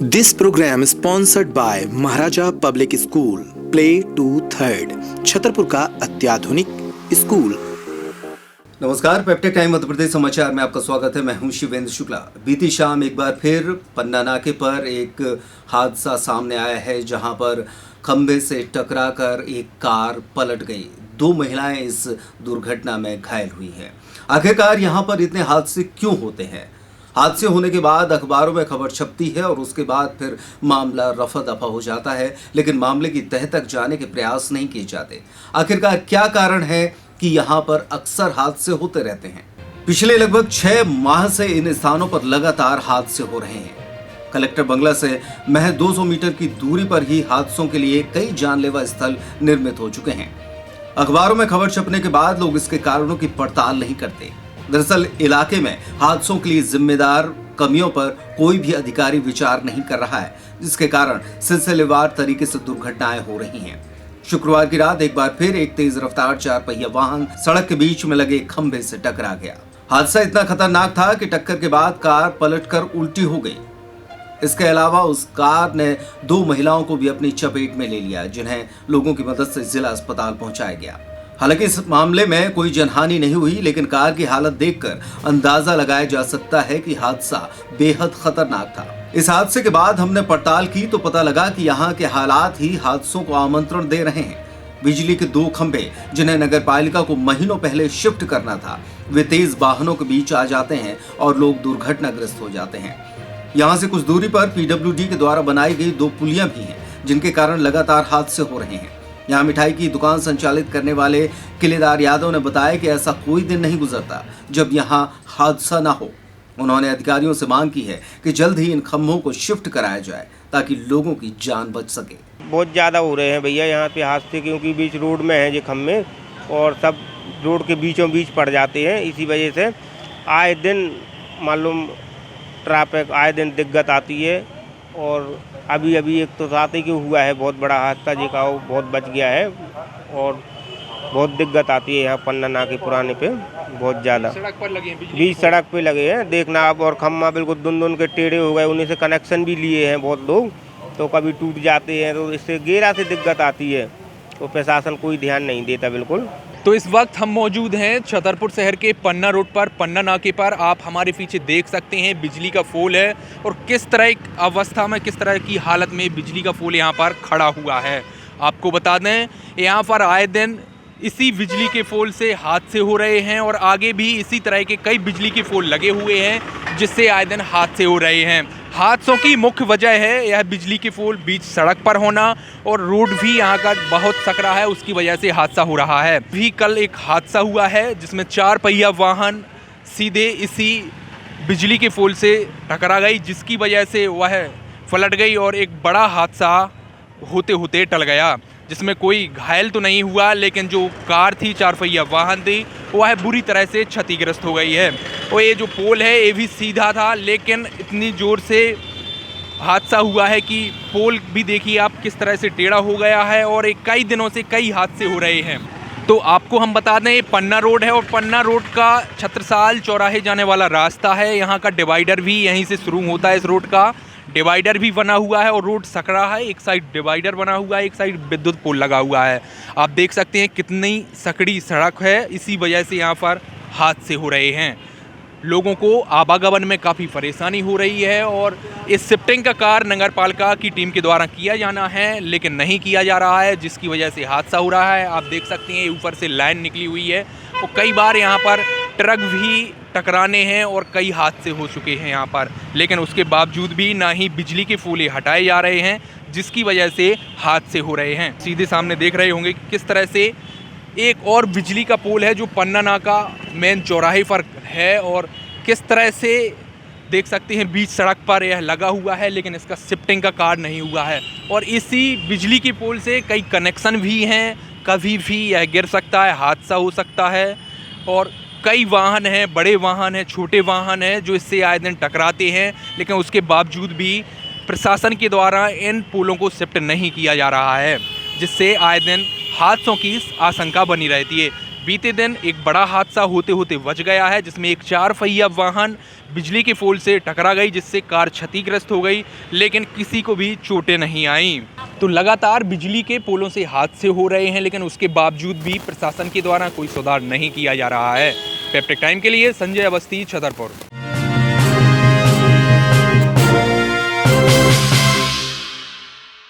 This program is sponsored by Maharaja public school play to third, Chhatarpur का अत्याधुनिक school. नमस्कार, पेप्टेक time Madhya Pradesh समाचार में आपका स्वागत है। मैं हूं शिवेंद्र शुक्ला। बीती शाम एक बार फिर पन्ना नाके पर एक हादसा सामने आया है, जहां पर खंबे से टकराकर एक कार पलट गई। 2 महिलाएं इस दुर्घटना में घायल हुई हैं। आखिरकार यहां पर इतने हादसे क्यों होते हैं? हादसे होने के बाद अखबारों में खबर छपती है और उसके बाद फिर मामला रफा दफा हो जाता है, लेकिन मामले की तह तक जाने के प्रयास नहीं किए जाते। आखिरकार क्या कारण है कि यहाँ पर अक्सर हादसे होते रहते हैं? पिछले लगभग 6 माह से इन स्थानों पर लगातार हादसे हो रहे हैं। कलेक्टर बंगला से महज 200 मीटर की दूरी पर ही हादसों के लिए कई जानलेवा स्थल निर्मित हो चुके हैं। अखबारों में खबर छपने के बाद लोग इसके कारणों की पड़ताल नहीं करते। दरअसल इलाके में हादसों के लिए जिम्मेदार कमियों पर कोई भी अधिकारी विचार नहीं कर रहा है, जिसके कारण सिलसिलेवार तरीके से दुर्घटनाएं हो रही हैं। शुक्रवार की रात एक बार फिर एक तेज रफ्तार 4 पहिया वाहन सड़क के बीच में लगे खंभे से टकरा गया। हादसा इतना खतरनाक था कि टक्कर के बाद कार पलटकर उल्टी हो गई। इसके अलावा उस कार ने 2 महिलाओं को भी अपनी चपेट में ले लिया, जिन्हें लोगों की मदद से जिला अस्पताल पहुंचाया गया। हालांकि इस मामले में कोई जनहानि नहीं हुई, लेकिन कार की हालत देखकर अंदाजा लगाया जा सकता है कि हादसा बेहद खतरनाक था। इस हादसे के बाद हमने पड़ताल की तो पता लगा कि यहाँ के हालात ही हादसों को आमंत्रण दे रहे हैं। बिजली के 2 खंभे, जिन्हें नगर पालिका को महीनों पहले शिफ्ट करना था, वे तेज वाहनों के बीच आ जाते हैं और लोग दुर्घटनाग्रस्त हो जाते हैं। यहाँ से कुछ दूरी पर PWD के द्वारा बनाई गई 2 पुलियां भी हैं, जिनके कारण लगातार हादसे हो रहे हैं। यहाँ मिठाई की दुकान संचालित करने वाले किलेदार यादव ने बताया कि ऐसा कोई दिन नहीं गुजरता जब यहाँ हादसा ना हो। उन्होंने अधिकारियों से मांग की है कि जल्द ही इन खंभों को शिफ्ट कराया जाए ताकि लोगों की जान बच सके। बहुत ज़्यादा हो रहे हैं भैया यहाँ पे हादसे, क्योंकि बीच रोड में है ये खंभे और सब रोड के बीचों बीच पड़ जाते हैं। इसी वजह से आए दिन मालूम ट्रैफिक आए दिन दिक्कत आती है। और अभी एक तो साथ ही हुआ है बहुत बड़ा हादसा, जी का वो बहुत बच गया है और बहुत दिक्कत आती है यहाँ पन्ना नाके पुराने पे बहुत ज़्यादा। सड़क पर लगे हैं, बीच सड़क पे लगे हैं, देखना आप। और खम्मा बिल्कुल दुन के टेढ़े हो गए, उन्हीं से कनेक्शन भी लिए हैं बहुत लोग, तो कभी टूट जाते हैं, तो इससे गहरा से दिक्कत आती है। तो प्रशासन कोई ध्यान नहीं देता बिल्कुल। तो इस वक्त हम मौजूद हैं छतरपुर शहर के पन्ना रोड पर, पन्ना नाके पर। आप हमारे पीछे देख सकते हैं बिजली का पोल है और किस तरह की अवस्था में, किस तरह की हालत में बिजली का पोल यहाँ पर खड़ा हुआ है। आपको बता दें, यहाँ पर आए दिन इसी बिजली के पोल से हादसे हो रहे हैं और आगे भी इसी तरह के कई बिजली के पोल लगे हुए हैं, जिससे आए दिन हादसे हो रहे हैं। हादसों की मुख्य वजह है यह बिजली के पोल बीच सड़क पर होना और रोड भी यहाँ का बहुत सकरा है, उसकी वजह से हादसा हो रहा है। भी कल एक हादसा हुआ है जिसमें 4 पहिया वाहन सीधे इसी बिजली के पोल से टकरा गई, जिसकी वजह से वह पलट गई और एक बड़ा हादसा होते होते टल गया, जिसमें कोई घायल तो नहीं हुआ, लेकिन जो कार थी, 4 पहिया वाहन थी, वह बुरी तरह से क्षतिग्रस्त हो गई है। और ये जो पोल है ये भी सीधा था, लेकिन इतनी ज़ोर से हादसा हुआ है कि पोल भी देखिए आप किस तरह से टेढ़ा हो गया है और एक कई दिनों से कई हादसे हो रहे हैं। तो आपको हम बता दें, ये पन्ना रोड है और पन्ना रोड का छत्रसाल चौराहे जाने वाला रास्ता है। यहाँ का डिवाइडर भी यहीं से शुरू होता है। इस रोड का डिवाइडर भी बना हुआ है और रोड सकरा है। एक साइड डिवाइडर बना हुआ है, एक साइड विद्युत पोल लगा हुआ है। आप देख सकते हैं कितनी सकड़ी सड़क है, इसी वजह से यहाँ पर हादसे हो रहे हैं। लोगों को आवागमन में काफ़ी परेशानी हो रही है और इस शिफ्टिंग का कार्य नगर पालिका की टीम के द्वारा किया जाना है, लेकिन नहीं किया जा रहा है, जिसकी वजह से हादसा हो रहा है। आप देख सकते हैं ऊपर से लाइन निकली हुई है और कई बार यहाँ पर ट्रक भी टकराने हैं और कई हादसे हो चुके हैं यहाँ पर, लेकिन उसके बावजूद भी ना ही बिजली के पोल हटाए जा रहे हैं, जिसकी वजह से हादसे हो रहे हैं। सीधे सामने देख रहे होंगे कि किस तरह से एक और बिजली का पोल है जो पन्ना नाका मेन चौराहे पर है और किस तरह से देख सकते हैं बीच सड़क पर यह लगा हुआ है, लेकिन इसका शिफ्टिंग का कार्य नहीं हुआ है। और इसी बिजली के पोल से कई कनेक्शन भी हैं, कभी भी यह गिर सकता है, हादसा हो सकता है। और कई वाहन हैं, बड़े वाहन हैं, छोटे वाहन हैं, जो इससे आए दिन टकराते हैं, लेकिन उसके बावजूद भी प्रशासन के द्वारा इन पोलों को शिफ्ट नहीं किया जा रहा है, जिससे आए दिन हादसों की आशंका बनी रहती है। बीते दिन एक बड़ा हादसा होते होते बच गया है, जिसमें एक 4 पहिया वाहन बिजली के पोल से टकरा गई, जिससे कार क्षतिग्रस्त हो गई, लेकिन किसी को भी चोटें नहीं आई। तो लगातार बिजली के पोलों से हादसे हो रहे हैं, लेकिन उसके बावजूद भी प्रशासन के द्वारा कोई सुधार नहीं किया जा रहा है। पेप्टेक टाइम के लिए संजय अवस्थी, छतरपुर।